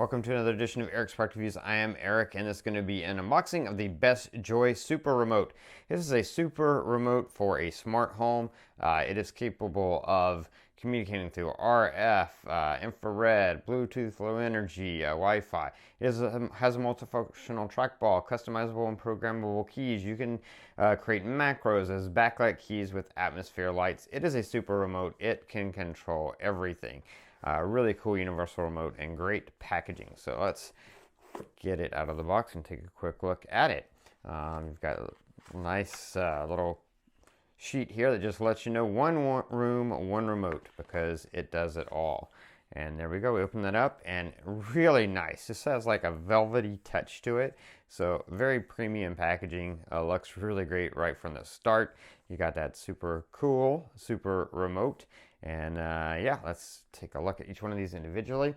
welcome to another edition of Eric's Product Reviews. I am Eric, and it's going to be an unboxing of the BestJoy Super Remote. This is a super remote for a smart home. It is capable of communicating through RF, infrared, Bluetooth, low energy, Wi-Fi. It has a multifunctional trackball, customizable and programmable keys. You can create macros as backlight keys with atmosphere lights. It is a super remote. It can control everything. Really cool universal remote and great packaging. So let's get it out of the box and take a quick look at it. You've got a nice little sheet here that just lets you know one room, one remote, because it does it all. And there we go. We open that up, and really nice. This has like a velvety touch to it. So very premium packaging. Looks really great right from the start. You got that super cool, super remote. And yeah, let's take a look at each one of these individually.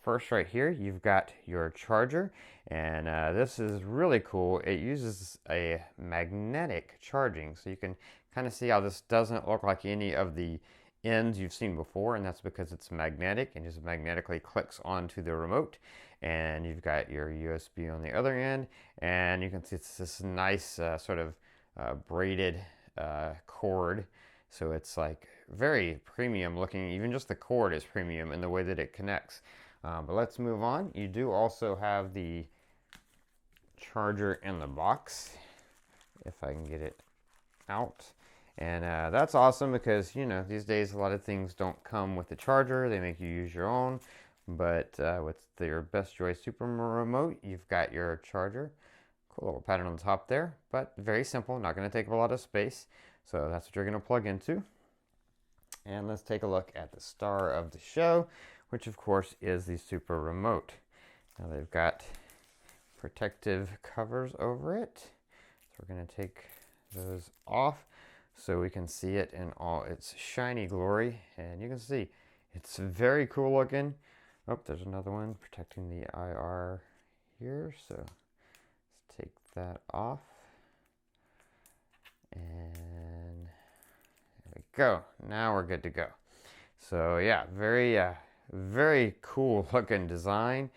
First right here, you've got your charger, and this is really cool. It uses a magnetic charging, so you can kind of see how this doesn't look like any of the ends you've seen before, and that's because it's magnetic and just magnetically clicks onto the remote. And you've got your USB on the other end, and you can see it's this nice sort of braided cord. So it's like very premium looking. Even just the cord is premium in the way that it connects. But let's move on. You do also have the charger in the box, if I can get it out. And that's awesome because, you know, these days a lot of things don't come with the charger. They make you use your own. But with your BestJoy Super Remote, you've got your charger. Cool little pattern on the top there, but very simple. Not going to take up a lot of space. So that's what you're going to plug into. And let's take a look at the star of the show, which of course is the Super Remote. Now they've got protective covers over it. So we're going to take those off so we can see it in all its shiny glory. And you can see it's very cool looking. Oh, there's another one protecting the IR here. So let's take that off. And there we go. Now we're good to go. So yeah, very cool looking design.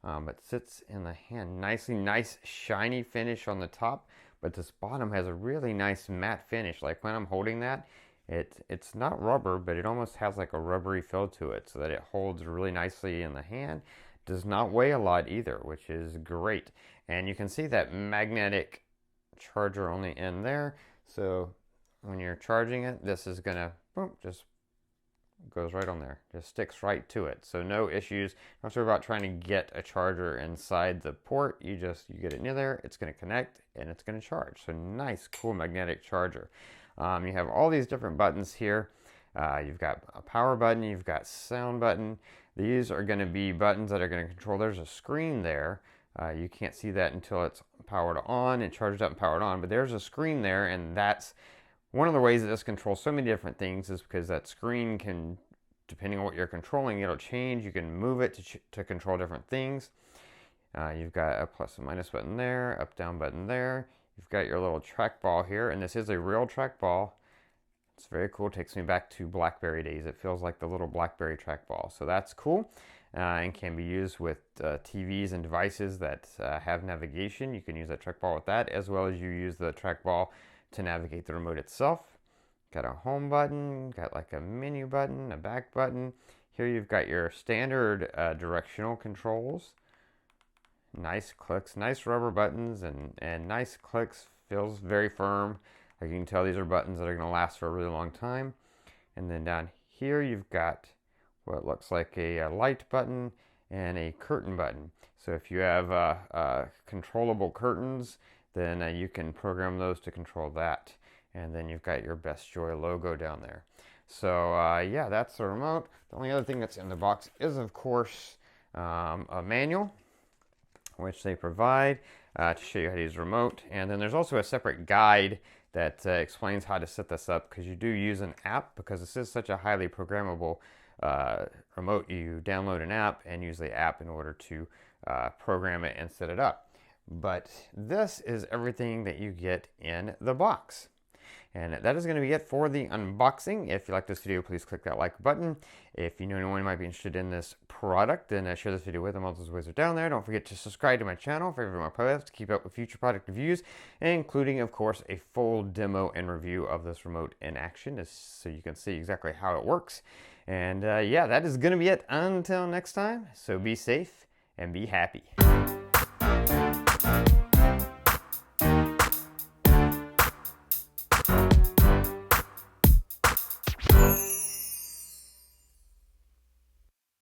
It sits in the hand nicely. Nice shiny finish on the top, but this bottom has a really nice matte finish. Like when I'm holding that, it's not rubber, but it almost has like a rubbery feel to it, so that it holds really nicely in the hand. Does not weigh a lot either, which is great. And you can see that magnetic charger on the end there. So when you're charging it, this is gonna boom, just goes right on there, just sticks right to it. So no issues. Don't have to worry about trying to get a charger inside the port. You get it near there, it's gonna connect and it's gonna charge. So nice, cool magnetic charger. You have all these different buttons here. You've got a power button, you've got sound button. These are gonna be buttons that are gonna control. There's a screen there. You can't see that until it's powered on and charged up and powered on, but there's a screen there, and that's one of the ways that this controls so many different things, is because that screen can, depending on what you're controlling, it'll change. You can move it to control different things. You've got a plus and minus button there, up down button there. You've got your little trackball here, and this is a real trackball. It's very cool. It takes me back to BlackBerry days. It feels like the little BlackBerry trackball, so that's cool. And can be used with TVs and devices that have navigation. You can use that trackball with that, as well as you use the trackball to navigate the remote itself. Got a home button, got like a menu button, a back button. Here you've got your standard directional controls. Nice clicks, nice rubber buttons, and nice clicks. Feels very firm. Like you can tell, these are buttons that are going to last for a really long time. And then down here you've got what looks like a light button and a curtain button. So if you have controllable curtains, then you can program those to control that. And then you've got your BestJoy logo down there. So yeah, that's the remote. The only other thing that's in the box is, of course, a manual, which they provide to show you how to use the remote. And then there's also a separate guide that explains how to set this up, because you do use an app, because this is such a highly programmable remote. You download an app and use the app in order to program it and set it up. But this is everything that you get in the box. And that is going to be it for the unboxing. If you like this video, please click that like button. If you know anyone who might be interested in this product, then share this video with them. All those ways are down there. Don't forget to subscribe to my channel for every more playlists to keep up with future product reviews, including, of course, a full demo and review of this remote in action, so you can see exactly how it works. And yeah, that is going to be it until next time. So be safe and be happy.